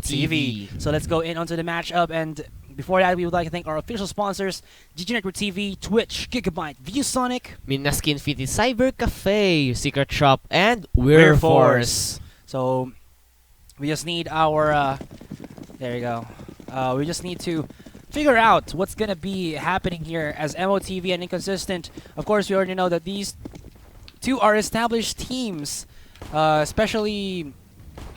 MOTV. So let's go in onto the matchup, and before that, we would like to thank our official sponsors: GG Network TV, Twitch, Gigabyte, ViewSonic, Mineski Infinity Cyber Cafe, Secret Shop, and We're We're Force. So we just need our there you go. We just need to figure out what's gonna be happening here as MOTV and Inconsistent. Of course, we already know that these two are established teams, especially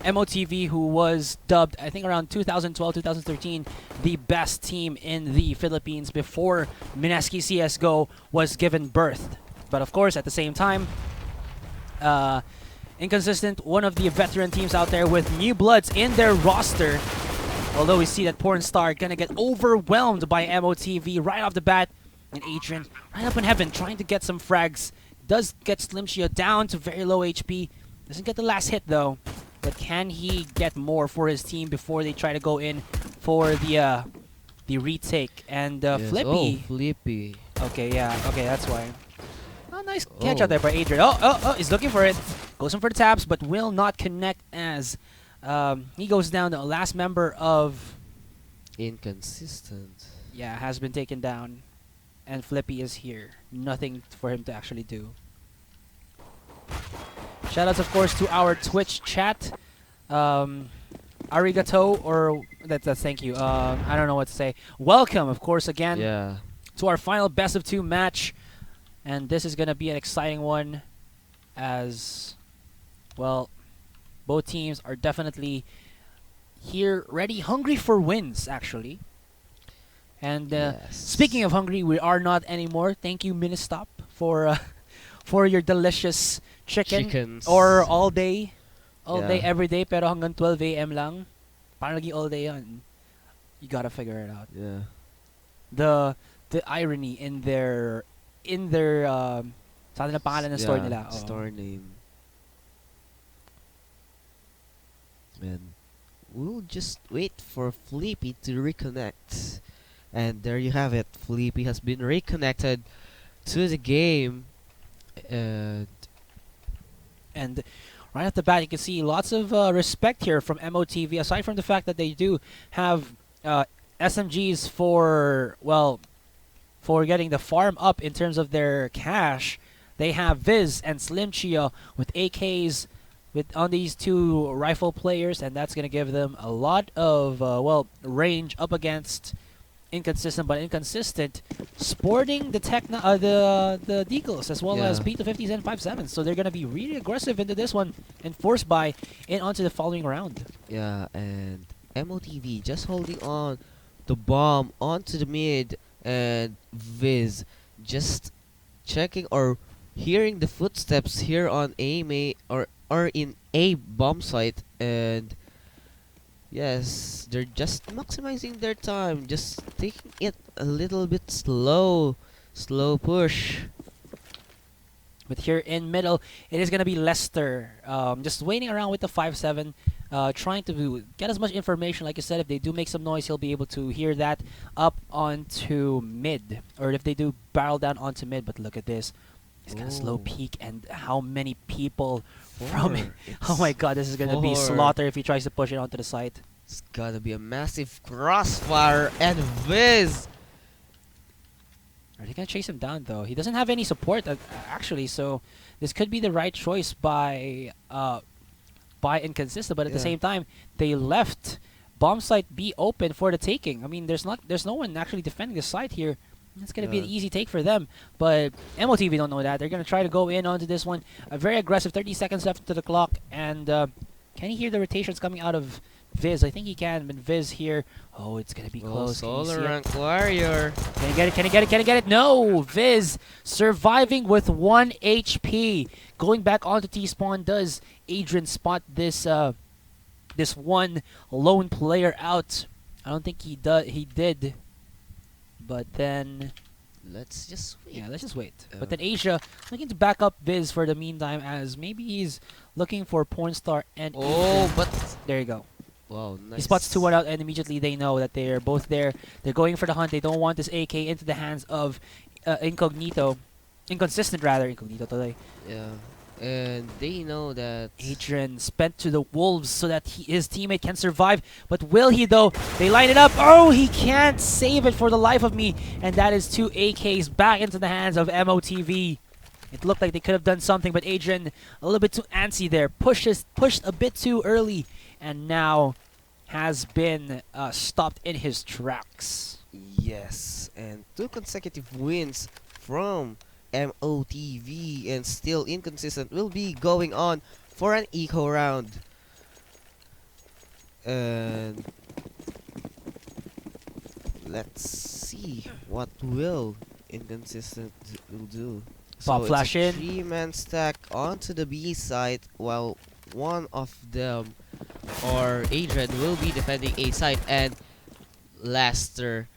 MOTV, who was dubbed, I think, around 2012, 2013, the best team in the Philippines before Mineski CSGO was given birth. But of course, at the same time, Inconsistent, one of the veteran teams out there with new bloods in their roster. Although we see that Pornstar gonna get overwhelmed by MOTV right off the bat. And Adrian, right up in heaven, trying to get some frags. Does get Slimshia down to very low HP. Doesn't get the last hit though. But can he get more for his team before they try to go in for the retake? And Yes. Flippy. Oh, Flippy. Okay, yeah. Okay, that's why. Oh, nice catch out there by Adrian. Oh, he's looking for it. Goes in for the taps, but will not connect as he goes down. The last member of Inconsistent. has been taken down, and Flippy is here. Nothing for him to actually do. Shoutouts, of course, to our Twitch chat. Arigato, or that's thank you. I don't know what to say. Welcome, of course, again to our final best of 2 match. And this is going to be an exciting one as, well, both teams are definitely here ready, hungry for wins, actually. And speaking of hungry, we are not anymore. Thank you, Ministop, for your delicious chicken. Or all day, every day, pero hanggang 12 a.m. lang. Parang naging all day yun. You gotta figure it out. Yeah. The irony in their saan na pangalan ng store nila. Store name. And we'll just wait for Flippy to reconnect. And there you have it. Flippy has been reconnected to the game. And right off the bat, you can see lots of respect here from MOTV. Aside from the fact that they do have SMGs for getting the farm up in terms of their cash, they have Viz and Slim Chia with AKs on these two rifle players, and that's going to give them a lot of range up against Inconsistent. But Inconsistent sporting the the Deagles as well as P250s and 5.7s, so they're going to be really aggressive into this one and force buy in onto the following round. Yeah, and MOTV just holding on the bomb onto the mid, and Viz just checking or hearing the footsteps here on or in a bomb site, and yes, they're just maximizing their time, just taking it a little bit slow push. But here in middle, it is gonna be Lester, just waiting around with the 5.7, trying to get as much information. Like I said, if they do make some noise, he'll be able to hear that up onto mid, or if they do barrel down onto mid. But look at this, he's got a slow peek, and how many people from it? Oh my god, this is gonna be slaughter if he tries to push it onto the site. It's gotta be a massive crossfire, and Viz. Are they gonna chase him down though? He doesn't have any support actually, so this could be the right choice by Inconsistent. But at the same time, they left bomb site B open for the taking. I mean, there's no one actually defending the site here. It's gonna be an easy take for them. But MOTV don't know that. They're gonna try to go in onto this one. A very aggressive 30 seconds left to the clock, and can you hear the rotations coming out of Viz? I think he can, but Viz here. Oh, it's gonna be close. Solar Rank Warrior. Can he get it? Can he get it? Can he get it? No! Viz surviving with 1 HP. Going back onto T-spawn. Does Adrian spot this this one lone player out? I don't think he did. But then let's just wait. Yeah, let's just wait. But then Asia looking to back up Viz for the meantime, as maybe he's looking for Pornstar and Adrian. But there you go. Wow, nice. He spots 2-1 out, and immediately they know that they're both there. They're going for the hunt. They don't want this AK into the hands of Inconsistent rather. Incognito today. Yeah, and they know that Adrian spent to the wolves so that his teammate can survive, but will he though? They line it up. Oh, he can't save it for the life of me, and that is 2 AKs back into the hands of MOTV. It looked like they could have done something, but Adrian a little bit too antsy there, pushed a bit too early, and now has been stopped in his tracks. yes, and 2 consecutive wins from MOTV, and still inconsistent will be going on for an eco round. And let's see what will inconsistent will do. Pop flash in. 3-man stack onto the B side, while one of them, or Adrian, will be defending A side, and Lester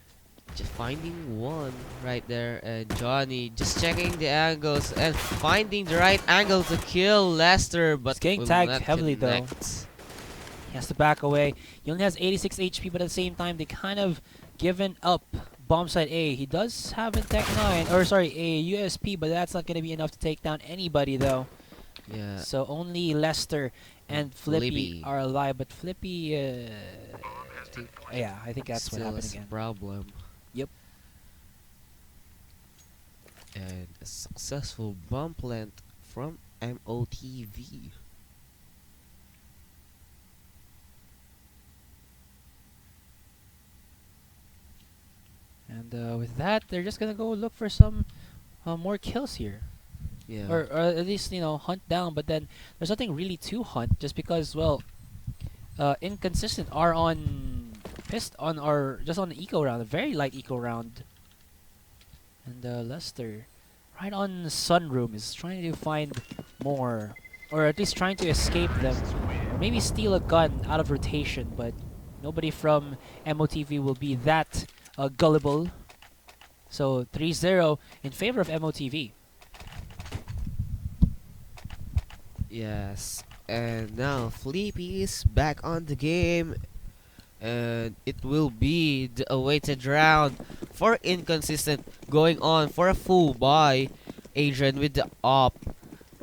just finding one right there, and Johnny just checking the angles and finding the right angle to kill Lester, but He's getting will tagged not heavily connect. though. He has to back away. He only has 86 HP, but at the same time, they kind of given up bomb side A. He does have a Tech 9, or sorry, a USP, but that's not going to be enough to take down anybody though. Yeah. So only Lester and Flippy are alive, but Flippy, I think that's what still happened a again. problem. Yep. And a successful bomb plant from MOTV. And with that, they're just gonna go look for some more kills here. Yeah. Or at least, you know, hunt down, but then there's nothing really to hunt just because, well, inconsistent are on just on the eco round, a very light eco round. And Lester, right on the sunroom, is trying to find more, or at least trying to escape them, or maybe steal a gun out of rotation, but nobody from MOTV will be that gullible. So 3-0 in favor of MOTV. Yes, and now Flippy is back on the game, and it will be the awaited round for inconsistent, going on for a full buy. Adrian with the op,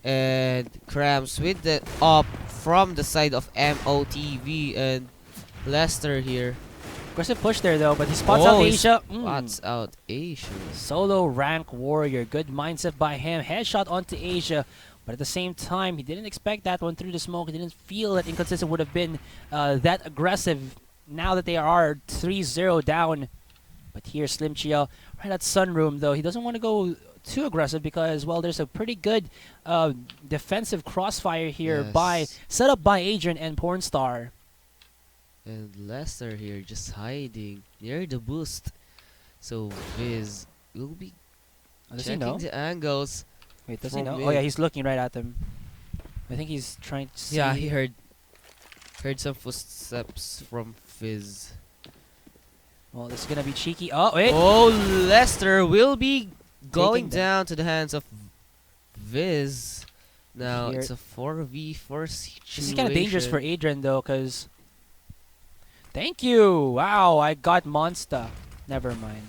and Krams with the op from the side of MOTV, and Lester here. Aggressive push there though, but he spots out Asia. Spots out Asia. Solo rank warrior, good mindset by him. Headshot onto Asia. But at the same time, he didn't expect that one through the smoke. He didn't feel that Inconsistent would have been that aggressive now that they are 3-0 down. But here, Slim Chia, right at Sunroom, though, he doesn't want to go too aggressive because, well, there's a pretty good defensive crossfire here set up by Adrian and Pornstar. And Lester here just hiding near the boost. So Viz will be checking the angles. Wait, does he know? Oh yeah, he's looking right at them. I think he's trying to see. Yeah, he heard some footsteps from Fizz. Well, this is gonna be cheeky. Oh wait! Oh, Lester will be going down to the hands of Viz. Now it's a 4v4 situation. This is kind of dangerous for Adrian though, cause. Thank you. Wow, I got Monster. Never mind.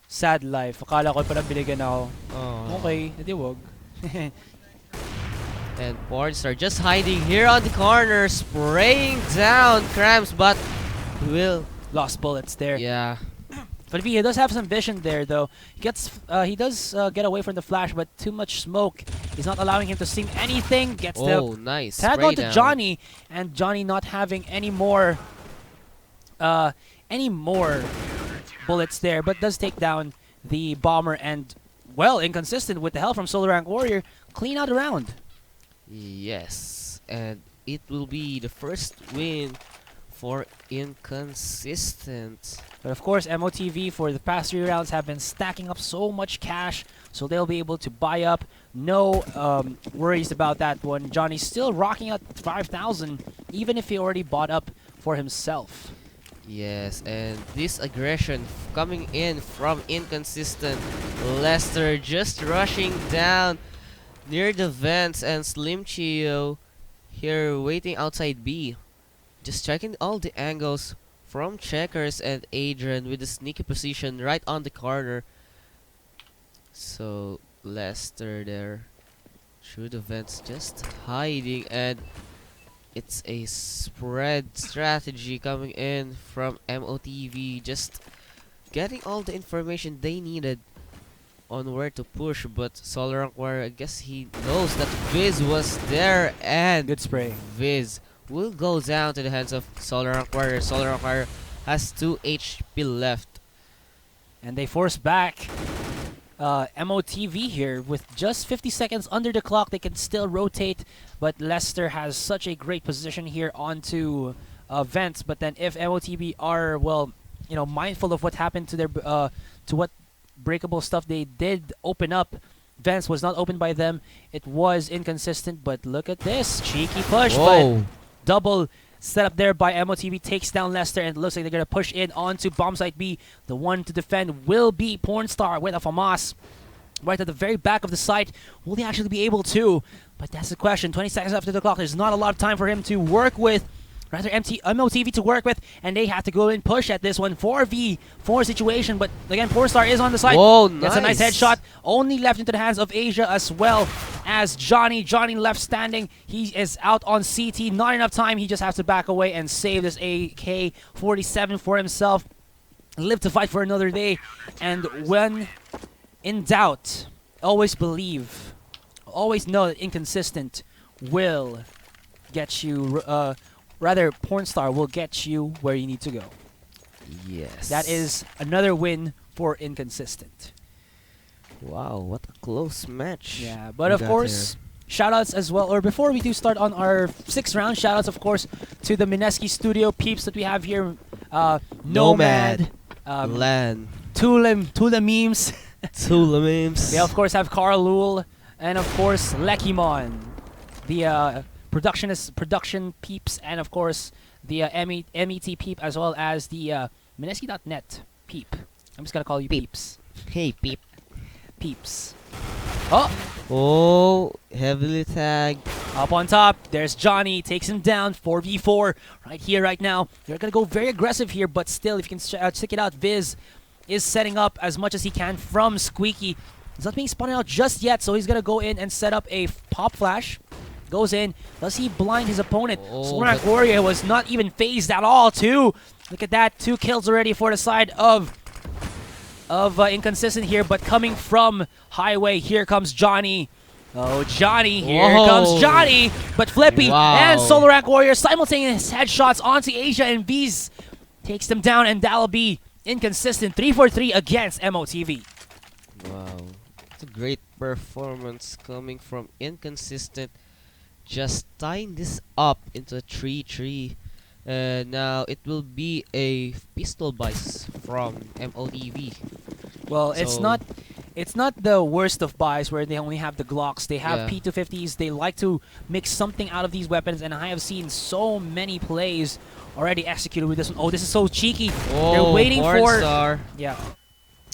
Sad life. Akala ko parang binigyan ako. Okay, hindi wag. And Pornstar just hiding here on the corner, spraying down Krams, but will lost bullets there. Yeah. But he does have some vision there, though. He does get away from the flash, but too much smoke. He's not allowing him to see anything. Gets the nice tag on to Johnny, and Johnny not having any more bullets there, but does take down the bomber, and well, inconsistent with the help from Solo Rank Warrior, clean out the round. Yes, and it will be the first win for inconsistent. But of course, MOTV for the past 3 rounds have been stacking up so much cash, so they'll be able to buy up. No worries about that one. Johnny's still rocking at 5,000, even if he already bought up for himself. Yes, and this aggression coming in from inconsistent. Lester just rushing down near the vents, and Slim Chio here waiting outside B. Just checking all the angles from Checkers and Adrian with a sneaky position right on the corner. So Lester there through the vents, just hiding, and it's a spread strategy coming in from MOTV, just getting all the information they needed on where to push. But Solar, I guess he knows that Viz was there, and Good spray. Viz will go down to the hands of Solar. Solar has 2 HP left. And they force back MOTV here with just 50 seconds under the clock. They can still rotate, but Leicester has such a great position here onto vents. But then if MOTV are, well, you know, mindful of what happened to their to what breakable stuff they did open up, vents was not opened by them. It was inconsistent, but look at this cheeky push. Whoa. But double set up there by MOTV takes down Leicester, and it looks like they're going to push in onto bomb site B. The one to defend will be Pornstar with a FAMAS right at the very back of the site. Will he actually be able to? But that's the question. 20 seconds after the clock. There's not a lot of time for him to work with. Rather, MOTV to work with, and they have to go and push at this one. 4v4 situation, but again, Pornstar is on the side. Whoa, That's a nice headshot. Only left into the hands of Asia as well as Johnny. Johnny left standing. He is out on CT. Not enough time. He just has to back away and save this AK-47 for himself. Live to fight for another day. And when in doubt, always believe, always know that inconsistent will get you... rather, Pornstar will get you where you need to go. Yes. That is another win for Inconsistent. Wow, what a close match. Yeah, but of course, shoutouts as well. Or before we do start on our 6th round, shoutouts, of course, to the Mineski Studio peeps that we have here. Nomad. Lan. Tula Memes. Tula Memes. We, of course, have Carl Lul. And, of course, Lekimon. The... production peeps, and of course the MET peep, as well as the Mineski.net peep. I'm just gonna call you peeps. Hey peep. Peeps. Oh, heavily tagged. Up on top, there's Johnny, takes him down, 4v4 right here, right now. They're gonna go very aggressive here, but still, if you can check it out, Viz is setting up as much as he can from Squeaky. He's not being spotted out just yet, so he's gonna go in and set up a pop flash. Goes in. Does he blind his opponent? Solar Warrior was not even phased at all, too. Look at that. 2 kills already for the side of Inconsistent here. But coming from Highway, here comes Johnny. Oh, Johnny. Here comes Johnny. But Flippy and Solar Warrior simultaneous headshots onto Asia, and V's takes them down, and that'll be Inconsistent 3-for-3 against MOTV. Wow. It's a great performance coming from Inconsistent. Just tying this up into a 3-3. Now it will be a pistol buys from MOTV. Well, so it's not the worst of buys where they only have the Glocks. They have P250s. They like to mix something out of these weapons, and I have seen so many plays already executed with this one. Oh, this is so cheeky. They're waiting for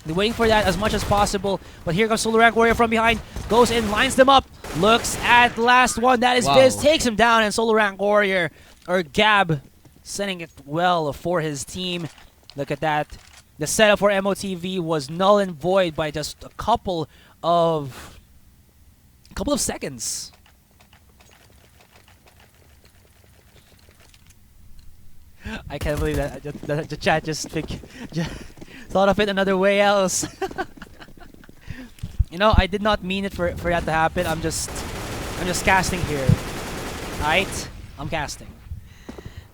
they're waiting for that as much as possible. But here comes Solar Warrior from behind. Goes in, lines them up. Looks at the last one. That is Viz. Takes him down. And Solar Warrior, or Gab, sending it well for his team. Look at that. The setup for MOTV was null and void by just a couple of seconds. I can't believe that the chat just thought of it another way else. You know, I did not mean it for that to happen. I'm just casting here. Alright? I'm casting.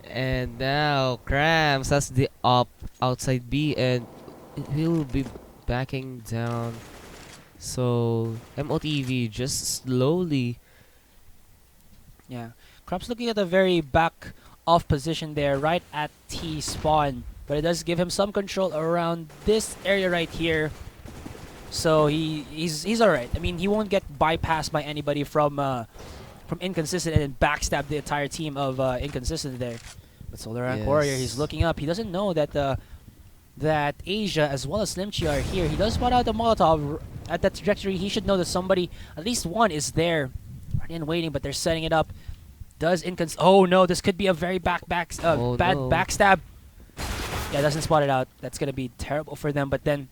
And now Krams has the outside B, and he'll be backing down. So MOTV just slowly. Yeah. Krams looking at a very back off position there, right at T spawn. But it does give him some control around this area right here. So he's alright. I mean, he won't get bypassed by anybody from Inconsistent and then backstab the entire team of Inconsistent there. But Solar Warrior, he's looking up. He doesn't know that that Asia as well as Slimchi are here. He does spot out the Molotov at that trajectory. He should know that somebody, at least one, is there. Right in waiting, but they're setting it up. Does oh no, this could be a very bad backstab. Yeah, doesn't spot it out. That's gonna be terrible for them. But then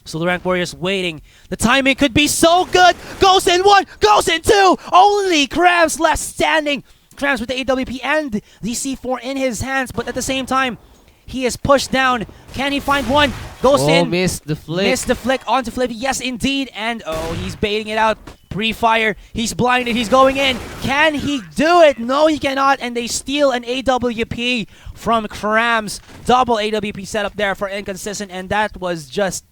So the Rank Warriors waiting. The timing could be so good. Goes in 1, goes in 2. Only Krams left standing. Krams with the AWP and the C4 in his hands, but at the same time, he is pushed down. Can he find one? Goes in. Missed the flick. Missed the flick onto Flippy. Yes, indeed. And he's baiting it out. Pre-fire. He's blinded. He's going in. Can he do it? No, he cannot. And they steal an AWP from Krams. Double AWP setup there for Inconsistent, and that was just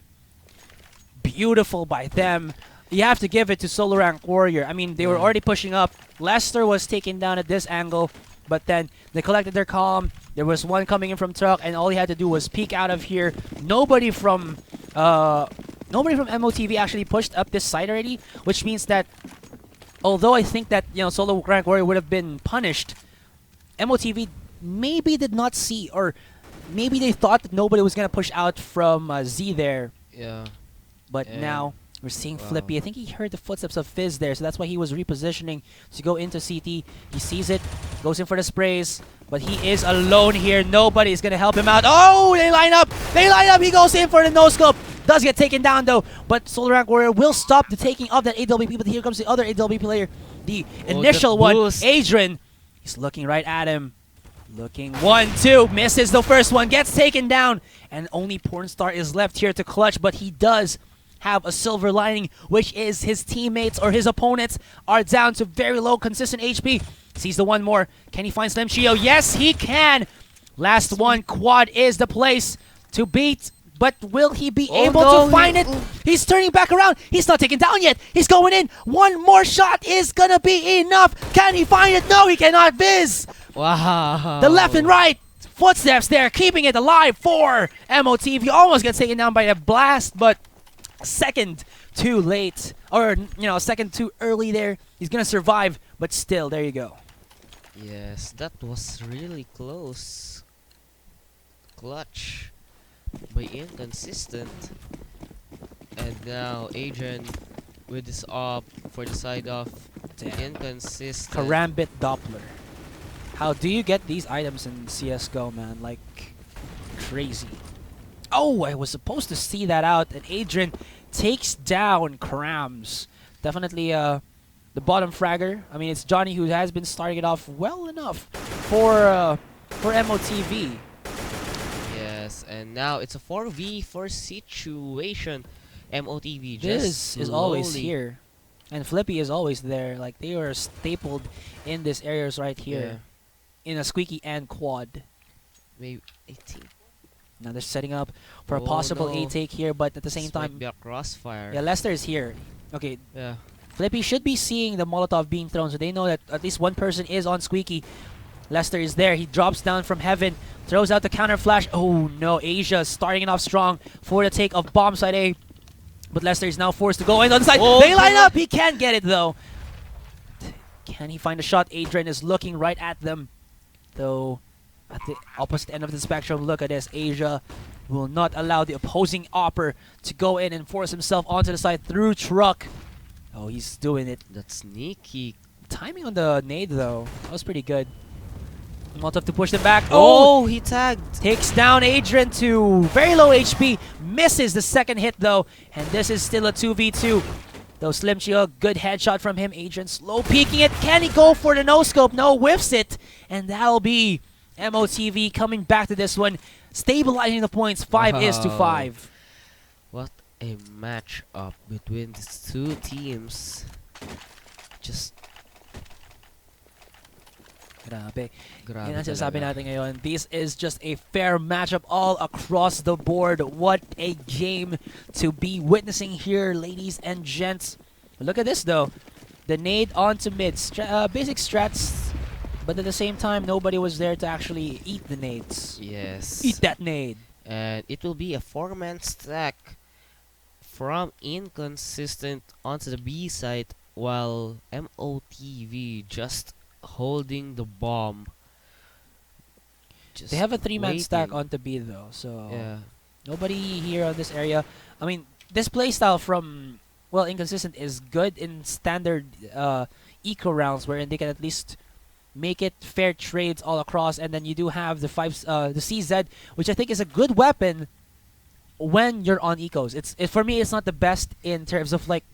beautiful by them. You have to give it to Solo Rank Warrior. I mean, they were already pushing up. Lester was taken down at this angle, but then they collected their calm. There was one coming in from truck, and all he had to do was peek out of here. Nobody from MOTV actually pushed up this side already, which means that although I think that Solo Rank Warrior would have been punished, MOTV maybe did not see, or maybe they thought that nobody was gonna push out from Z there. Yeah. But now we're seeing Flippy. I think he heard the footsteps of Fizz there, so that's why he was repositioning to go into CT. He sees it, goes in for the sprays, but he is alone here. Nobody is going to help him out. Oh, they line up! They line up! He goes in for the no-scope. Does get taken down, though, but Solar Rank Warrior will stop the taking of that AWP, but here comes the other AWP player. The initial one, Adrian. He's looking right at him. Looking 1, 2, misses the first one, gets taken down, and only Pornstar is left here to clutch, but he does have a silver lining, which is his teammates or his opponents are down to very low consistent HP. Sees the one more. Can he find Slim Chio? Yes, he can. Last one. Quad is the place to beat, but will he be able to find it? He's turning back around. He's not taken down yet. He's going in. One more shot is gonna be enough. Can he find it? No, he cannot. Viz. Wow. The left and right footsteps there, keeping it alive for MOTV. Almost gets taken down by a blast, but second too late, or second too early there. He's gonna survive, but still, there you go. Yes, that was really close. Clutch by Inconsistent. And now Adrian with his up for the side of Inconsistent. Karambit Doppler. How do you get these items in CSGO, man? Like, crazy. Oh, I was supposed to see that out, and Adrian takes down Krams. Definitely the bottom fragger. I mean, it's Johnny who has been starting it off well enough for MOTV. Yes, and now it's a 4v4 situation. MOTV just This is always here. And Flippy is always there. Like, they are stapled in these areas right here. In a squeaky and quad. Maybe 18. Now they're setting up for a possible A take here, but at the same time, might be a crossfire. Yeah, Lester is here. Okay. Yeah. Flippy should be seeing the Molotov being thrown, so they know that at least one person is on Squeaky. Lester is there. He drops down from heaven, throws out the counter flash. Oh no, Asia starting it off strong for the take of bomb side A. But Lester is now forced to go in on the side. Oh, they line up. He can't get it though. Can he find a shot? Adrian is looking right at them. Though, at the opposite end of the spectrum, look at this. Asia will not allow the opposing opper to go in and force himself onto the side through truck. Oh, he's doing it. That's sneaky. Timing on the nade, though, that was pretty good. Molotov to push them back. Oh, he tagged. Takes down Adrian to very low HP. Misses the second hit, though. And this is still a 2v2. Though Slim Chia, good headshot from him. Adrian slow peeking it. Can he go for the no-scope? No, whiffs it. And that'll be MOTV coming back to this one. Stabilizing the points. 5 is to 5. What a match-up between these two teams. Just grabe. Grabe Yan ang sinasabi talaga. natin ngayon. This is just a fair matchup all across the board. What a game to be witnessing here, ladies and gents. Look at this, though. The nade onto mid. Basic strats, but at the same time, nobody was there to actually eat the nades. Yes. Eat that nade. And it will be a 4-man stack from Inconsistent onto the B side, while MOTV just holding the bomb. Just They have a 3-man stack waiting. onto B, though, so Yeah. nobody here on this area. I mean, this playstyle from, well, Inconsistent is good in standard eco rounds, wherein they can at least make it fair trades all across, and then you do have the the CZ, which I think is a good weapon when you're on ecos. For me, it's not the best in terms of like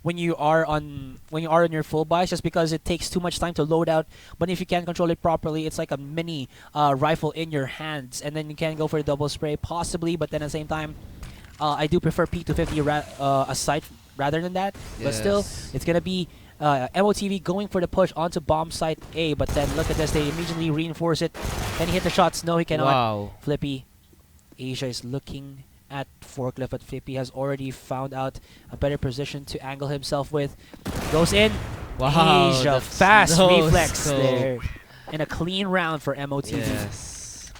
when you are on your full buys, just because it takes too much time to load out. But if you can control it properly, it's like a mini rifle in your hands, and then you can go for a double spray possibly. But then at the same time, I do prefer P250 aside rather than that. Yes. But still, it's gonna be MOTV going for the push onto bomb site A. But then look at this, they immediately reinforce it. Can he hit the shots? No, he cannot. Wow. Flippy, Asia is looking at Forklift, but Flippy has already found out a better position to angle himself with. Goes in. Wow, Asia, that's fast no reflex scope. there. And a clean round for MOTV. Yes.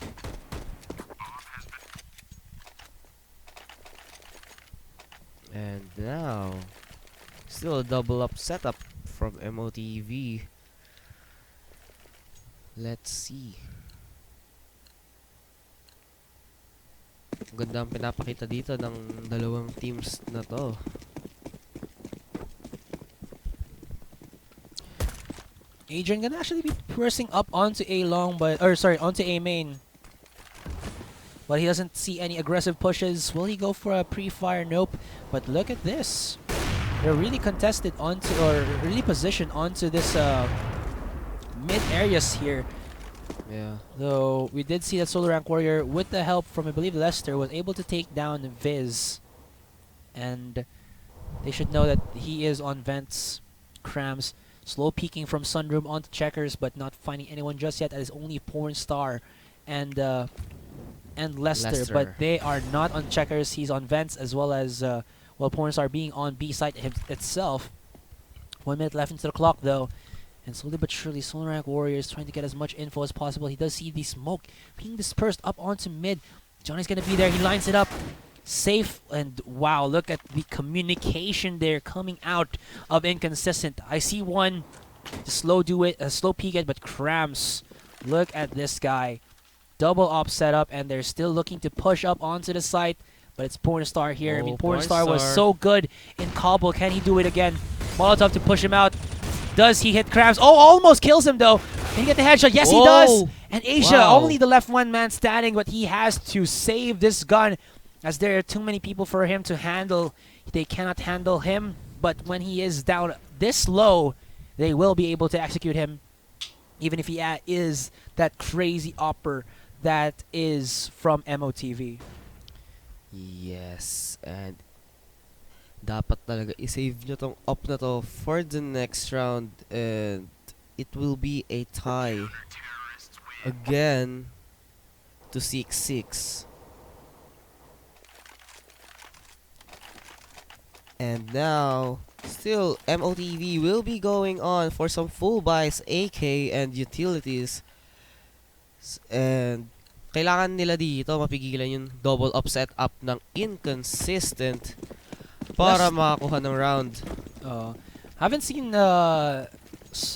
And now, still a double up setup from MOTV. Let's see. Ganda ang pinapakita dito ng dalawang teams na to. Adrian gonna actually be pressing up onto A long, onto A main. But he doesn't see any aggressive pushes. Will he go for a pre-fire? Nope. But look at this. They're really contested onto, or really positioned onto this mid areas here. Yeah. Though we did see that Solo Rank Warrior, with the help from I believe Lester, was able to take down Viz. And they should know that he is on vents. Crams slow peeking from Sunroom onto Checkers, but not finding anyone just yet. That is only Porn Star and Lester, but they are not on Checkers. He's on vents, as well as Porn Star being on B site itself. 1 minute left into the clock though, and slowly but surely Solar Rank Warrior is trying to get as much info as possible. He does see the smoke being dispersed up onto mid. Johnny's gonna be there. He lines it up safe, and wow, look at the communication there coming out of Inconsistent. I see one slow peek it, but Crams, look at this guy. Double op setup, and they're still looking to push up onto the site, but it's Pornstar here. Oh, I mean, Pornstar was Pornstar. so good in Cobble. Can he do it again? Molotov to push him out. Does he hit Crams? Oh, almost kills him though. Can he get the headshot? Yes, he does. And Asia, Wow. only the left one man standing, but he has to save this gun, as there are too many people for him to handle. They cannot handle him, but when he is down this low, they will be able to execute him, even if he is that crazy opper that is from MOTV. Yes, and dapat talaga i-save nyo tong up na to for the next round, and it will be a tie again to 6-6. And now, still, MOTV will be going on for some full buys, AK, and utilities. And kailangan nila dito mapigilan yung double up setup ng Inconsistent para makakuha ng round. Haven't seen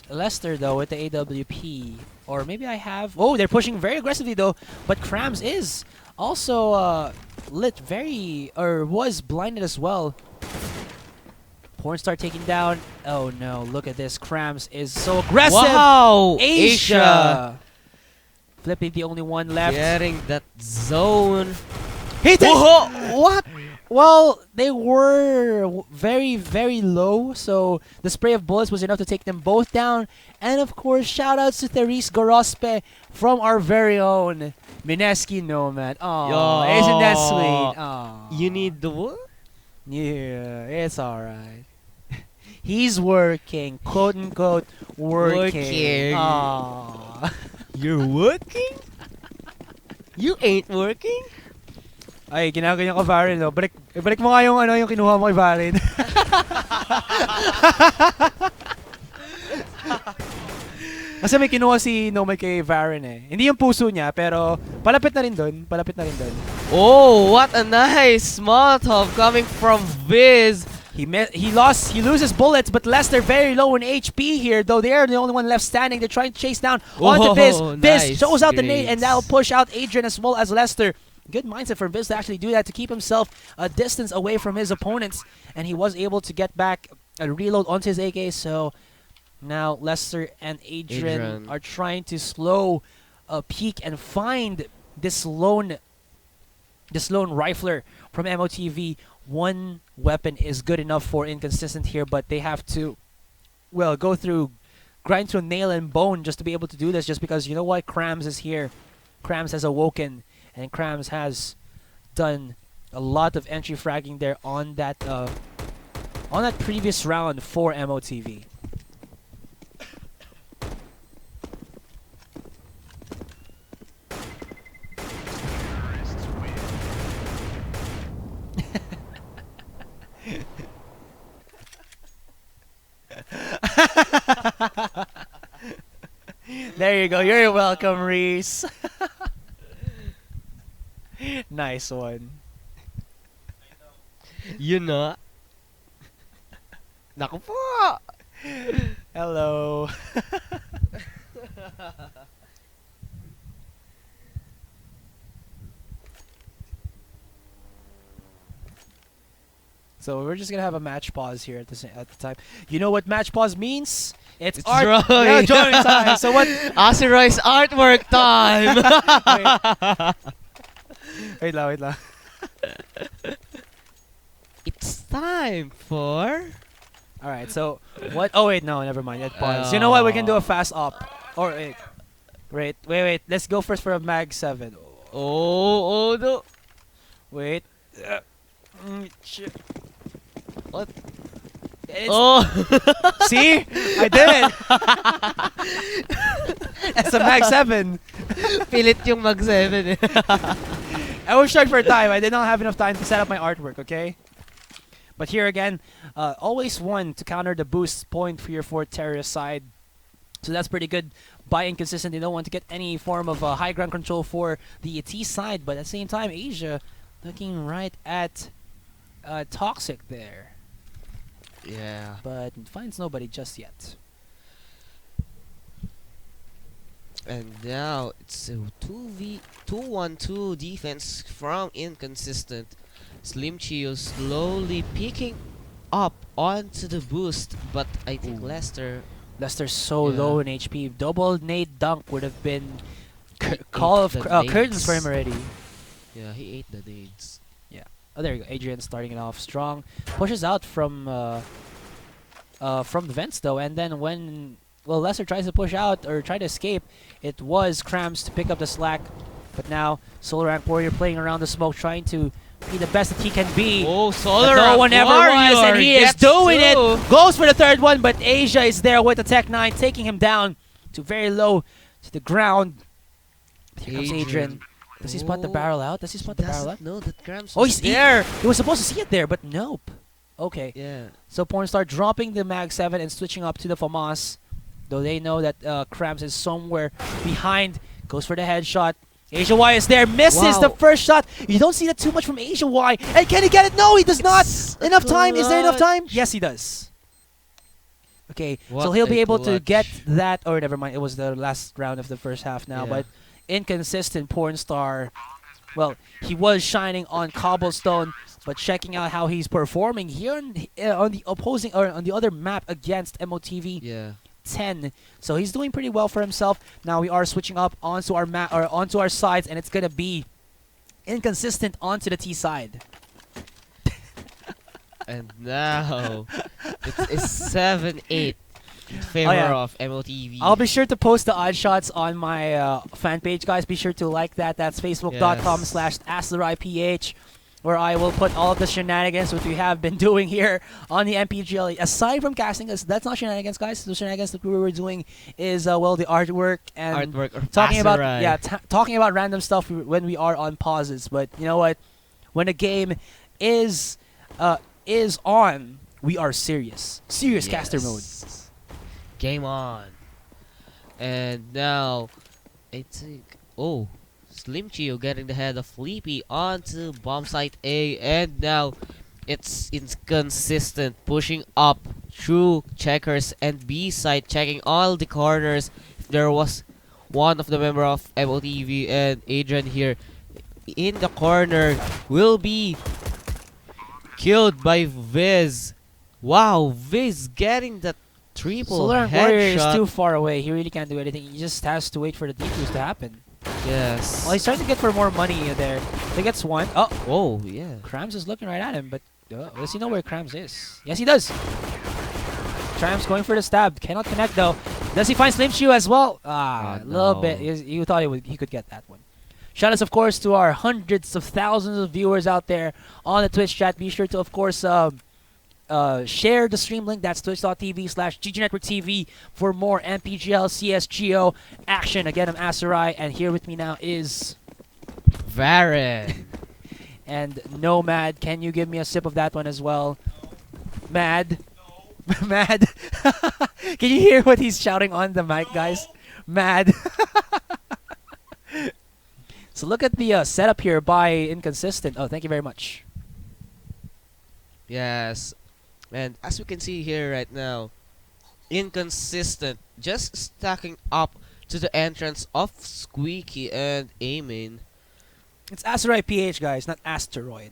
Lester though with the AWP, or maybe I have. Oh, they're pushing very aggressively though, but Crams is also lit was blinded as well. Pornstar taking down. Oh no, look at this. Crams is so aggressive. Wow! Asia! Flipping the only one left. Getting that zone. He takes. What? Well, they were very, very low, so the spray of bullets was enough to take them both down. And of course, shoutouts to Therese Gorospe from our very own Mineski Nomad. Oh, isn't that sweet? Oh. You need the what? Yeah, it's alright. He's working, quote unquote, working. Aww. You're working? You ain't working? Ay, ginaganyan ko Varin, no? Balik mo nga yung kinuha mo kay Varin. Kasi may kinuha si Nomad kay Varin eh. Hindi yung puso niya, pero palapit na rin doon. Oh, what a nice Molotov coming from Viz. He loses bullets, but Lester very low in HP here, though they are the only one left standing. They're trying to chase down onto Viz. Viz shows out the nade, and that'll push out Adrian as well as Lester. Good mindset for Viz to actually do that, to keep himself a distance away from his opponents, and he was able to get back a reload onto his AK. So now Lester and Adrian are trying to slow peek and find this lone This lone rifler from MOTV, one weapon is good enough for Inconsistent here, but they have to, well, grind through nail and bone just to be able to do this, just because, you know what, Krams is here. Krams has awoken, and Krams has done a lot of entry fragging there on that previous round for MOTV. There you go. You're welcome, Reese. Nice one. You know. Naku po! Hello. So we're just gonna have a match pause here at the time. You know what match pause means? It's art. Yeah, drawing time. So what? Asurai's artwork time. Wait lang. It's time for. All right. So what? Oh wait, no, never mind. That pause. You know what? We can do a fast op. Or wait. Let's go first for a mag 7. Oh no. Wait. Shit. What? See? I did it! It's a mag 7. Pilit yung mag 7. I was short for time. I did not have enough time to set up my artwork, okay? But here again, always one to counter the boost point for your terrorist side. So that's pretty good by Inconsistent. They don't want to get any form of high ground control for the T side, but at the same time, Asia looking right at Toxic there. Yeah. But finds nobody just yet. And now it's a 2-1-2 defense from Inconsistent. Slim Chio slowly picking up onto the boost, but I think Lester's so low in HP. Double nade dunk would have been call of curtains for him already. Yeah, he ate the nades. Yeah. Oh, there you go. Adrian starting it off strong. Pushes out from the vents though, and then when Lester tries to push out or try to escape, it was Krams to pick up the slack. But now Solar Rank Warrior playing around the smoke, trying to be the best that he can be. Oh, Solar no Rank one ever Warrior was, and he is doing it. Through. Goes for the third one, but Asia is there with the Tech 9, taking him down to very low to the ground. Here comes Adrian. Does he spot the barrel out? Does he spot the barrel out? No, that Krams Oh, he's there. He was supposed to see it there, but nope. Okay. Yeah. So Pornstar dropping the mag 7 and switching up to the FAMAS. Though they know that Krams is somewhere behind. Goes for the headshot. Asia Y is there. Misses the first shot. You don't see that too much from Asia Y. And can he get it? No, he does not. Enough time. Is there enough time? Yes, he does. Okay. So he'll be able to get that. Or never mind. It was the last round of the first half now. Yeah. But Inconsistent Pornstar. Well, he was shining on Cobblestone, but checking out how he's performing here on the opposing or on the other map against MOTV. Yeah. 10. So he's doing pretty well for himself. Now we are switching up onto our onto our sides, and it's gonna be Inconsistent onto the T side. And now it's 7-8 in favor of MOTV. I'll be sure to post the odd shots on my fan page, guys. Be sure to like that. That's facebook.com/AsuraipH, where I will put all of the shenanigans which we have been doing here on the MPGL. Aside from casting us, that's not shenanigans, guys. The shenanigans that we were doing is the artwork and talking about talking about random stuff when we are on pauses. But you know what? When a game is on, we are serious. Serious caster mode. Game on. And now I think Slim Chio getting the head of Fleepy onto bomb site A, and now it's Inconsistent pushing up through checkers and B side, checking all the corners. There was one of the member of MOTV and Adrian here in the corner will be killed by Viz. Wow, Viz getting that triple Solar headshot. Warrior is too far away. He really can't do anything. He just has to wait for the defuse to happen. Yes. Well, he's trying to get for more money there. He gets one. Oh, Oh, yeah. Krams is looking right at him, but does he know where Krams is? Yes, he does. Krams going for the stab. Cannot connect, though. Does he find Slim Chew as well? A little bit. You thought he could get that one. Shout outs, of course, to our hundreds of thousands of viewers out there on the Twitch chat. Be sure to, of course, share the stream link. That's twitch.tv/GGNetworkTV for more MPGL CSGO action. Again, I'm Asurai, and here with me now is Varin. and Nomad. Can you give me a sip of that one as well? Mad. Mad. Can you hear what he's shouting on the mic, guys? Mad. So look at the setup here by Inconsistent. Oh, thank you very much. Yes. And as we can see here right now, Inconsistent just stacking up to the entrance of Squeaky and Amin. It's Asurai PH, guys, not Asteroid.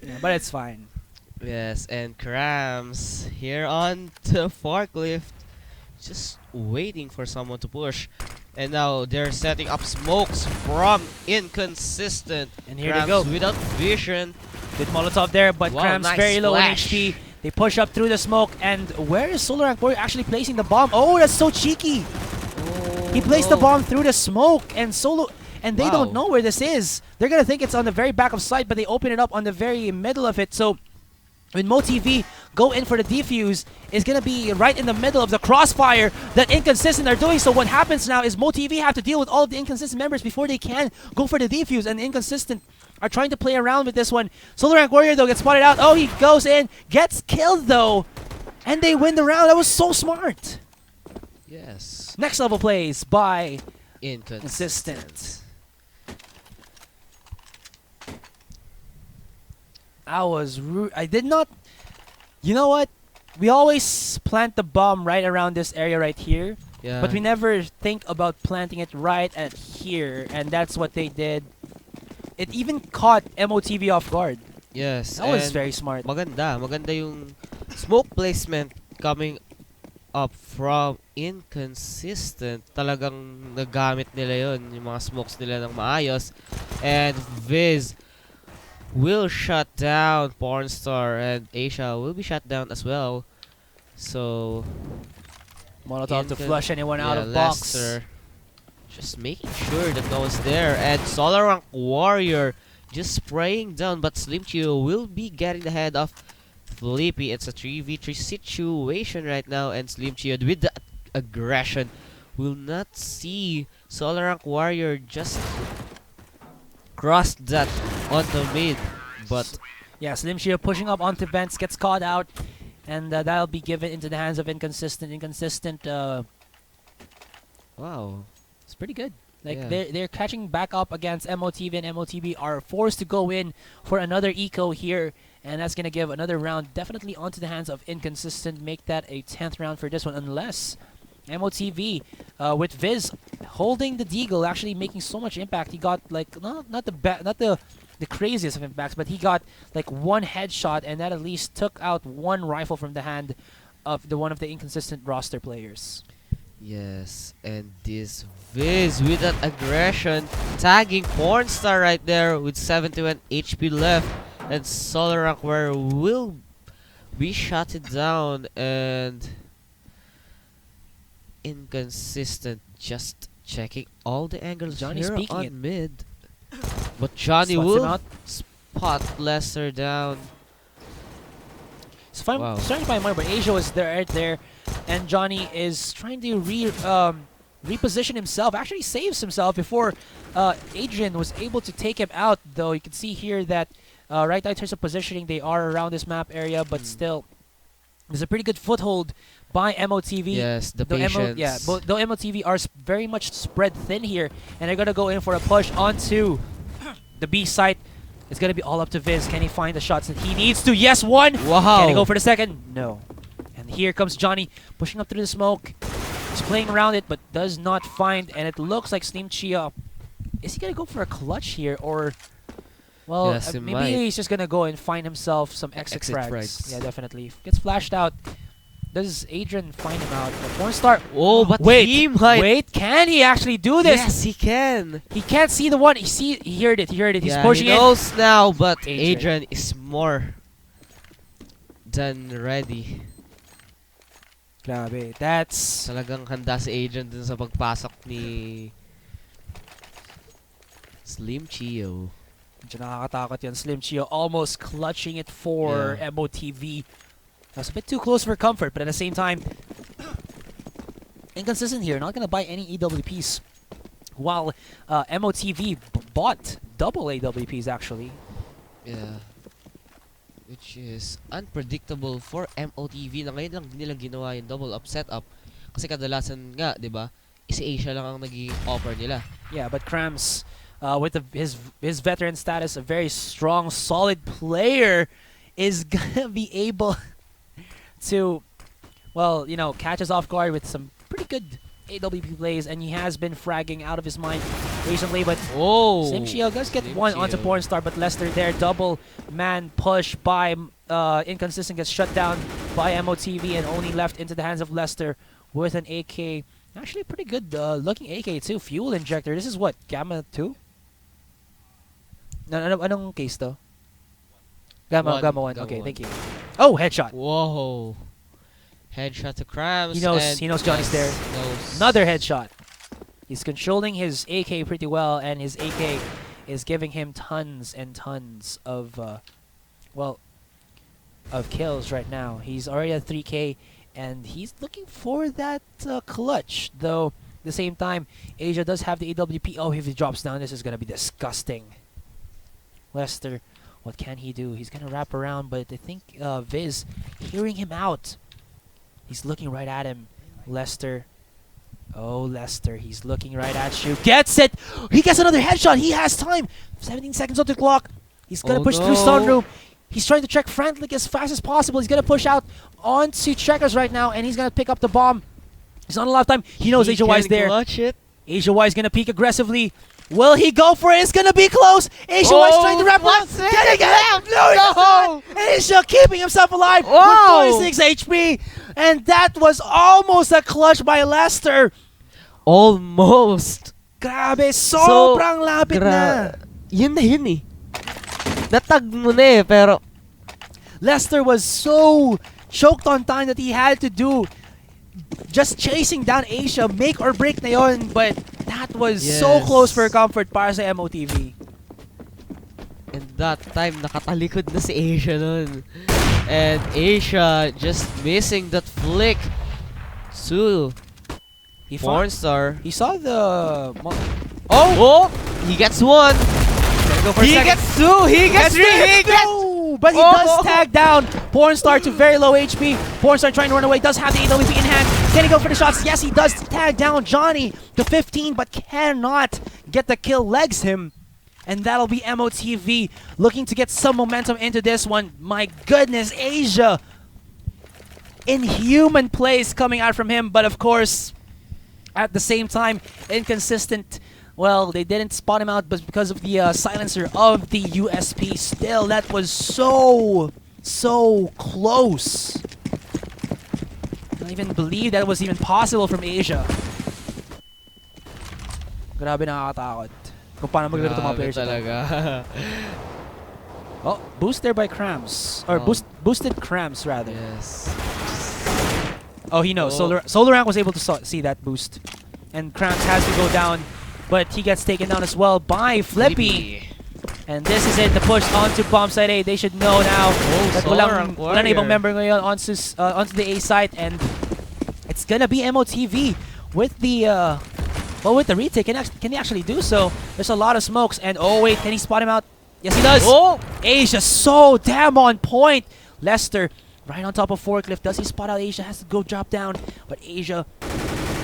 Yeah, but it's fine. Yes, and Krams here on the forklift, just waiting for someone to push. And now they're setting up smokes from Inconsistent. And here Krams they go. without vision. Good Molotov there, but Wow, Krams nice very low on splash. HP. They push up through the smoke, and where is Solar Warrior actually placing the bomb? Oh, that's so cheeky. He placed the bomb through the smoke, and they don't know where this is. They're gonna think it's on the very back of sight, but they open it up on the very middle of it. So when MOTV go in for the defuse, is gonna be right in the middle of the crossfire that Inconsistent are doing. So what happens now is MOTV have to deal with all of the Inconsistent members before they can go for the defuse, and Inconsistent are trying to play around with this one. Solar Rank Warrior, though, gets spotted out. Oh, he goes in, gets killed, though, and they win the round. That was so smart. Yes. Next level plays by Inconsistent. I did not... You know what? We always plant the bomb right around this area right here. Yeah. But we never think about planting it right at here. And that's what they did. It even caught MOTV off guard. Yes. That was very smart. Maganda yung smoke placement coming up from Inconsistent. Talagang nagamit nila yun, yung mga smokes nila ng maayos. And Viz will shut down Pornstar, and Asia will be shut down as well. So Molotov to flush anyone out of box. Lester just making sure that no one's there, and Solar Rank Warrior just spraying down, but Slim Chio will be getting the head of Flippy. It's a 3v3 situation right now, and Slim Chio with the aggression will not see Solar Rank Warrior just cross that onto mid, but yeah, Slim Chio pushing up onto vents, gets caught out, and that'll be given into the hands of Inconsistent. Inconsistent, wow, it's pretty good. Like yeah. they're catching back up against MOTV, and MOTV are forced to go in for another eco here, and that's gonna give another round definitely onto the hands of Inconsistent. Make that a 10th round for this one, unless MOTV with Viz holding the deagle, actually making so much impact. He got like not the craziest of impacts, but he got like one headshot, and that at least took out one rifle from the hand of one of the Inconsistent roster players. Yes, and this Viz with that aggression, tagging Pornstar right there with 71 HP left, and Solar Rank Warrior will be shot it down, and Inconsistent just checking all the angles Johnny here speaking on it. mid. But Johnny Slots him will out. spot Lester down. It's fun. Wow. Starting to find more, but Asia was there right there, and Johnny is trying to reposition himself. Actually, saves himself before Adrian was able to take him out. Though you can see here that right now in terms of positioning, they are around this map area, but still, there's a pretty good foothold by MOTV. Yes, the patience. Though MOTV are very much spread thin here, and they're gonna go in for a push onto the B site. It's gonna be all up to Viz. Can he find the shots that he needs to? Yes, one. Wow. Can he go for the second? No. And here comes Johnny pushing up through the smoke. He's playing around it, but does not find. And it looks like Slim Chia. Is he gonna go for a clutch here, or? Well, Yes, he maybe might. he's just gonna go and find himself some exit frags. frags. Yeah, definitely. Gets flashed out. does Adrian find him out? Pornstar. Oh, but wait, can he actually do this? Yes, he can. He can't see the one. He heard it. He heard it. He's pushing he knows now, but Adrian is more than ready. Grabe, that's... Talagang handa si Adrian dun sa pagpasok ni Slim Chio. Medyo nakakatakot yan. Slim Chio almost clutching it for MOTV. That's a bit too close for comfort, but at the same time, inconsistent here. Not going to buy any AWPs. While MOTV bought double AWPs, actually. Yeah. Which is unpredictable for MOTV na ngayon lang nila ginawa yung double up setup. Kasi kadalasan nga, di ba, si Asia lang ang naging offer nila. Yeah, but Krams, with his veteran status, a very strong, solid player, is gonna be able to, well, you know, catch us off guard with some pretty good AWP plays, and he has been fragging out of his mind recently, but Slim Chio does get one onto Pornstar, but Lester there, double man push by Inconsistent, gets shut down by MOTV and only left into the hands of Lester with an AK. Actually pretty good looking AK too, fuel injector. This is what, Gamma 2? Anong case though? Gamma 1, okay, thank you. Oh, headshot. Whoa. Headshot to Krams. He knows Johnny's there. Another headshot. He's controlling his AK pretty well, and his AK is giving him tons and tons of, of kills right now. He's already at 3K, and he's looking for that clutch. Though, at the same time, Asia does have the AWP. Oh, if he drops down, this is going to be disgusting. Lester, what can he do? He's going to wrap around, but I think Viz hearing him out. He's looking right at him. Lester. Oh, Lester. He's looking right at you. Gets it! He gets another headshot. He has time. 17 seconds on the clock. He's going to push through Sunroom. He's trying to check Frantic as fast as possible. He's going to push out onto Checkers right now, and he's going to pick up the bomb. He's not a lot of time. He knows Asia Y's there. Asia Y is going to peek aggressively. Will he go for it? It's going to be close. Asia Y is trying to wrap around. Can he get out? No! Asia keeping himself alive with 46 HP. And that was almost a clutch by Lester. Almost. Grabe, sobrang lapit na. Yun eh. Natag mo na eh, pero Lester was so choked on time that he had to do just chasing down Asia, make or break na yun, but that was so close for comfort para sa MOTV. And that time, nakatalikod na si Asia nun. And Asia just missing that flick to Pornstar. He saw the... He gets one. He gets two. He gets three. He gets... But he does tag down Pornstar to very low HP. Pornstar trying to run away. Does have the AWP in hand. Can he go for the shots? Yes, he does tag down Johnny to 15, but cannot get the kill. Legs him. And that'll be MOTV looking to get some momentum into this one. My goodness, Asia. Inhuman plays coming out from him, but of course, at the same time, Inconsistent. Well, they didn't spot him out, but because of the silencer of the USP, still, that was so close. I don't even believe that was even possible from Asia. Grabe, nakakatakot. Kung paano maglaro itong mga players talaga. Oh, boost there by Krams. Or boosted Krams, rather. Yes. Oh, he knows. Solar Rank was able to see that boost. And Krams has to go down. But he gets taken down as well by Flippy. And this is it, the push onto bomb site A. They should know now that walang ibang member ngayon onto the A site. And it's gonna be MOTV with the... Well, with the retake, can he actually do so? There's a lot of smokes, and oh wait, can he spot him out? Yes, he does! Asia so damn on point! Lester, right on top of Forklift. Does he spot out Asia? Has to go drop down, but Asia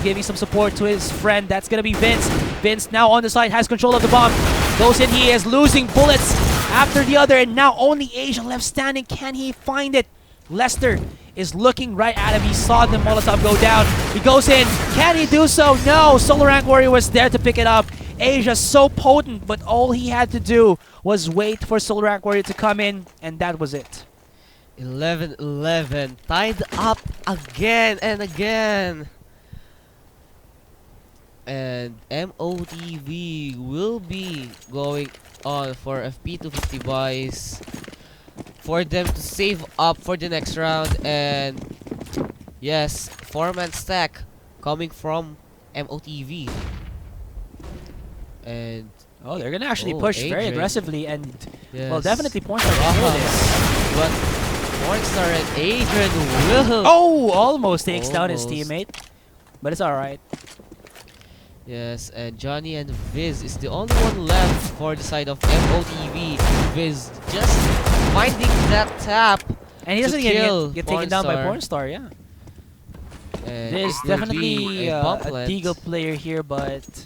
giving some support to his friend. That's gonna be Vince. Vince now on the side, has control of the bomb. Goes in, he is losing bullets after the other, and now only Asia left standing. Can he find it? Lester is looking right at him. He saw the Molotov go down. He goes in. Can he do so? No. Solar Rank Warrior was there to pick it up. Asia so potent, but all he had to do was wait for Solar Rank Warrior to come in, and that was it. 11-11, tied up again and again. And MOTV will be going on for FP250 buys for them to save up for the next round. And yes, 4-man stack coming from MOTV. And oh, they're gonna actually push very aggressively, and yes, well, definitely points are gonna this. But Pornstar and Adrian will almost takes down his teammate, but it's alright. Yes, and Johnny and Viz is the only one left for the side of MOTV. Viz just finding that tap, and he doesn't get taken down by Pornstar, yeah. And Viz definitely a Deagle player here, but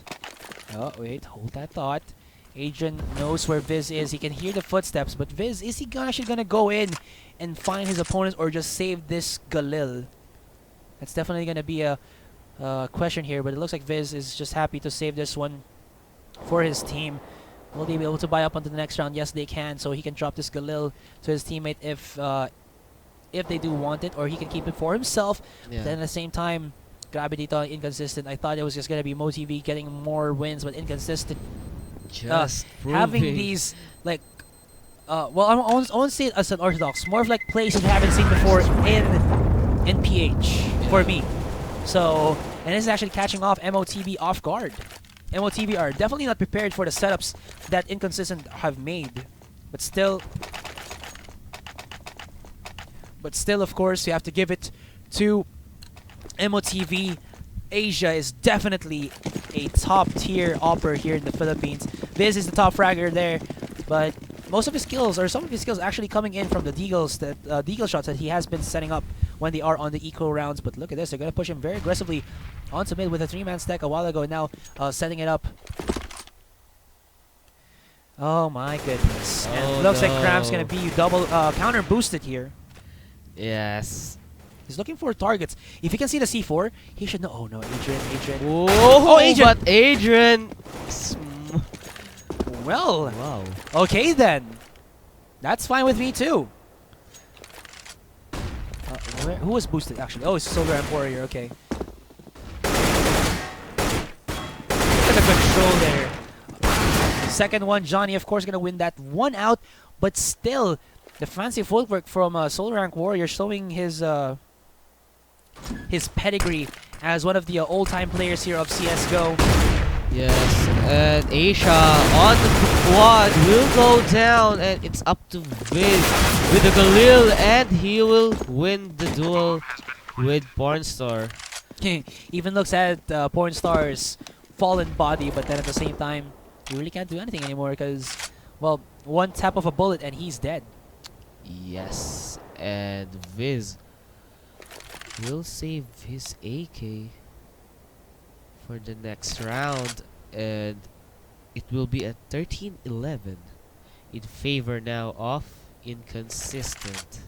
oh wait, hold that thought. Adrian knows where Viz is. He can hear the footsteps, but Viz, is he actually gonna go in and find his opponents or just save this Galil? That's definitely gonna be a question here, but it looks like Viz is just happy to save this one for his team. Will they be able to buy up onto the next round? Yes, they can. So he can drop this Galil to his teammate if they do want it, or he can keep it for himself. Yeah. Then at the same time, grabe dito, inconsistent. I thought it was just gonna be MoTV getting more wins, but inconsistent. Just having these like, well, I won't say it as an orthodox, more of like plays you haven't seen before in PH for me. So, and this is actually catching off MOTV off guard. MOTV are definitely not prepared for the setups that Inconsistent have made, but still, of course, you have to give it to MOTV. Asia is definitely a top-tier operator here in the Philippines. Viz is the top fragger there, but most of his skills, or some of his skills, actually coming in from the Deagles, Deagle shots that he has been setting up when they are on the eco rounds. But look at this, they're going to push him very aggressively onto mid with a 3-man stack a while ago, now setting it up. Oh my goodness. And it looks like Cram's going to be double counter boosted here. Yes. He's looking for targets. If he can see the C4, he should know. Oh no, Adrian. Oh, Adrian! But Adrian! Well, wow. Okay then. That's fine with me too. Who was boosted actually? Oh, it's Solar Amp Warrior, okay. Look at the control there. Second one, Johnny, of course, gonna win that one out, but still, the fancy footwork from Solar Rank Warrior showing his pedigree as one of the all-time players here of CSGO. Yes, and Asia on the quad will go down, and it's up to Viz with the Galil, and he will win the duel with Pornstar. Even looks at Pornstar's fallen body, but then at the same time, you really can't do anything anymore because, well, one tap of a bullet and he's dead. Yes, and Viz will save his AK for the next round, and it will be a 13-11 in favor now of Inconsistent.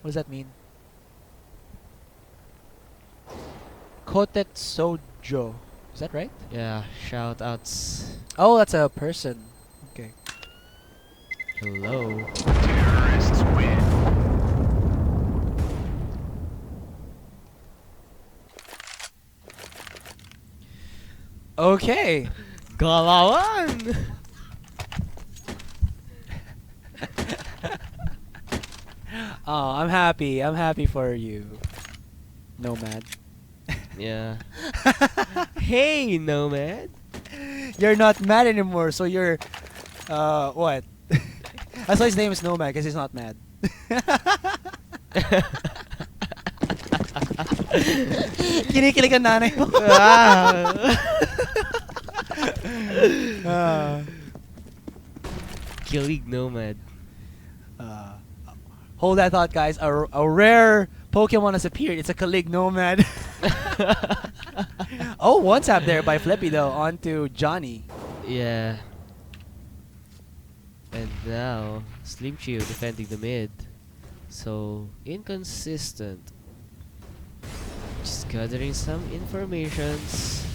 What does that mean? Kotetsojo. Is that right? Yeah, shout outs. Oh, that's a person. Okay. Hello. Terrorists win. Okay. Galawan! Oh, I'm happy. I'm happy for you, Nomad. Yeah. Hey, Nomad. You're not mad anymore, so you're, what? That's why his name is Nomad, because he's not mad. Kinikilig ang nanay mo. Kilig Nomad. Hold that thought, guys. A rare Pokemon has appeared. It's a Kilig Nomad. Oh, one tap there by Flippy, though, onto Johnny. Yeah. And now, Slim Chio defending the mid. So, Inconsistent. Just gathering some informations.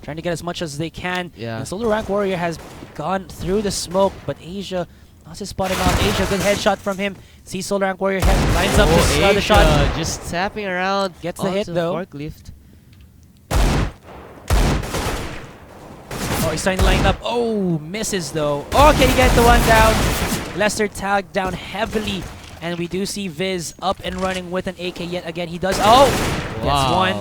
Trying to get as much as they can. Yeah. And Solar Rank Warrior has gone through the smoke, but Asia Also spotted out Asia. Good headshot from him. See Solar Rank Warrior head lines up the shot. Just tapping around. Gets the hit though. Forklift. Oh, he's trying to line up. Oh, misses though. Oh, can he get the one down? Lester tagged down heavily. And we do see Viz up and running with an AK yet again. He does. Oh! Gets one.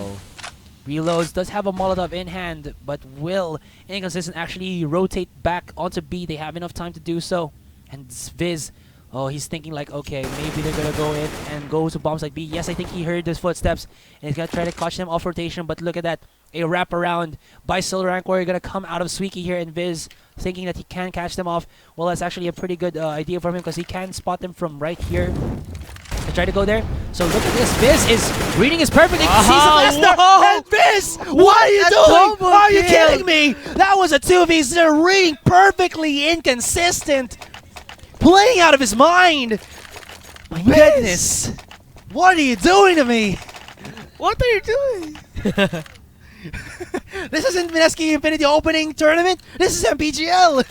Reloads. Does have a Molotov in hand. But will Inconsistent actually rotate back onto B? They have enough time to do so. And Viz, oh, he's thinking like, okay, maybe they're going to go in and go to bomb site B. Yes, I think he heard his footsteps. And he's going to try to catch them off rotation. But look at that. A wraparound by Solar Rank Warrior going to come out of Sweeky here. And Viz thinking that he can catch them off. Well, that's actually a pretty good idea from him because he can spot them from right here. They try to go there. So look at this. Viz is reading this perfectly. Sees Lester. And Viz, what are you doing? Are you kidding me? That was a 2v0. Reading perfectly. Inconsistent. Playing out of his mind. My goodness. What are you doing to me? What are you doing? This isn't Mineski Infinity opening tournament. This is MPGL.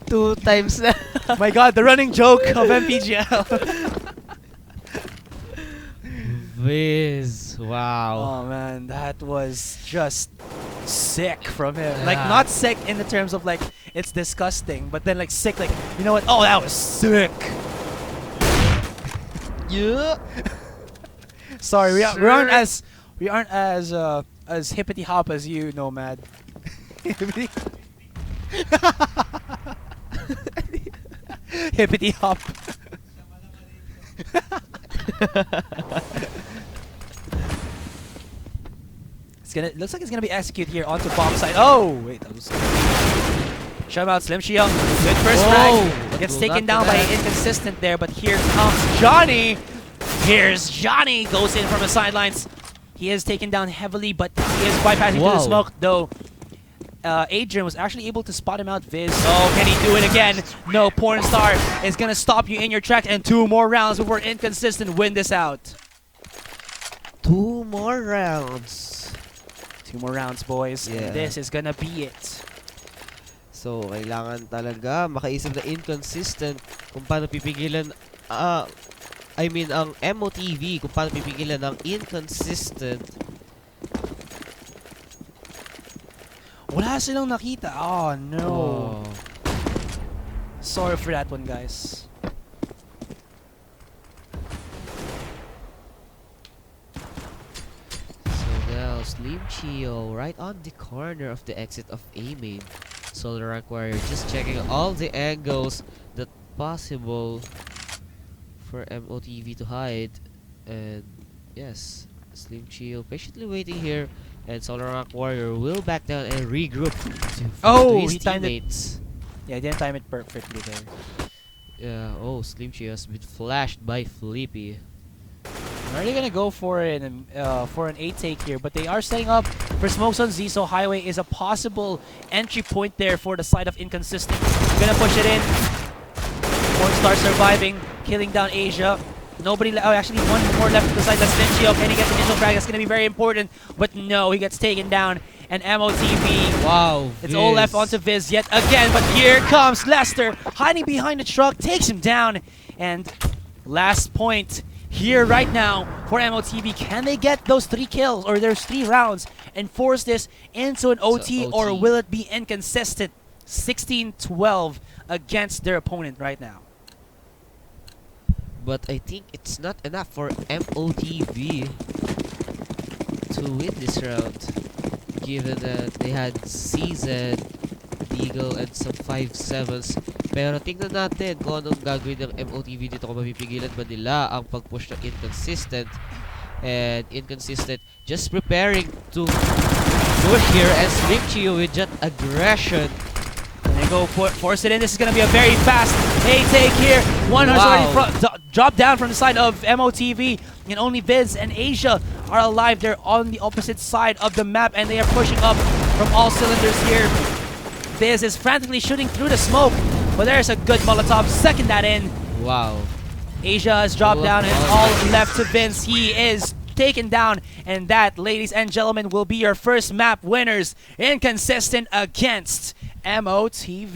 2 times na. My God, the running joke of MPGL. Viz, wow. Oh man, that was just sick from him. Like not sick in the terms of like it's disgusting, but then like sick, like you know what? Oh, that was sick. Yeah. Sorry, we aren't as hippity hop as you, Nomad. Hippity hop. Looks like it's gonna be executed here onto bomb site. Oh wait, that was shove out Slim Shio. Good first frag. Gets taken down by Inconsistent there, but here comes Johnny. Here's Johnny. Goes in from the sidelines. He is taken down heavily, but he is bypassing through the smoke, though. Adrian was actually able to spot him out. Viz. Oh, can he do it again? No, Porn Star is going to stop you in your track, and 2 more rounds before Inconsistent win this out. 2 more rounds. 2 more rounds, boys. Yeah. And this is going to be it. So, kailangan talaga makaisip na Inconsistent kung paano pipigilan, I mean, ang MOTV kung paano pipigilan ng Inconsistent. Wala silang nakita. Oh, no. Oh. Sorry for that one, guys. So now, Slim Chio right on the corner of the exit of A main. Solar Rank Warrior just checking all the angles that possible for MOTV to hide. And yes, Slim Chio patiently waiting here. And Solar Rank Warrior will back down and regroup to his teammates. Yeah, he didn't time it perfectly there. Yeah, oh, Slim Chio has been flashed by Flippy. They're gonna go for an A take here, but they are setting up for smokes on Z, so Highway is a possible entry point there for the side of Inconsistent. Gonna push it in. Mornstar surviving, killing down Asia. Nobody, actually one more left to the side. That's Vincio. Can he get the initial frag? That's going to be very important. But no, he gets taken down. And MOTV. Wow. It's all left onto Viz yet again. But here comes Lester. Hiding behind the truck. Takes him down. And last point here right now for MOTV. Can they get those 3 kills or there's 3 rounds and force this into an OT, or will it be Inconsistent? 16-12 against their opponent right now. But I think it's not enough for MOTV to win this round, given that they had CZ, Deagle, and some 5-7s. Pero tingnan natin kung anong gagawin ng MOTV dito, kung mapipigilan ba nila ang pag-push ng Inconsistent. And Inconsistent just preparing to push here, and Slim Chio with just aggression. And they go force it in. This is going to be a very fast A-take here. 100 already dropped down from the side of MOTV. And only Viz and Asia are alive. They're on the opposite side of the map, and they are pushing up from all cylinders here. Viz is frantically shooting through the smoke, but there's a good Molotov. Second that in. Wow. Asia has dropped down, and all left to Vince. He is taken down. And that, ladies and gentlemen, will be your first map winners. Inconsistent against MOTV.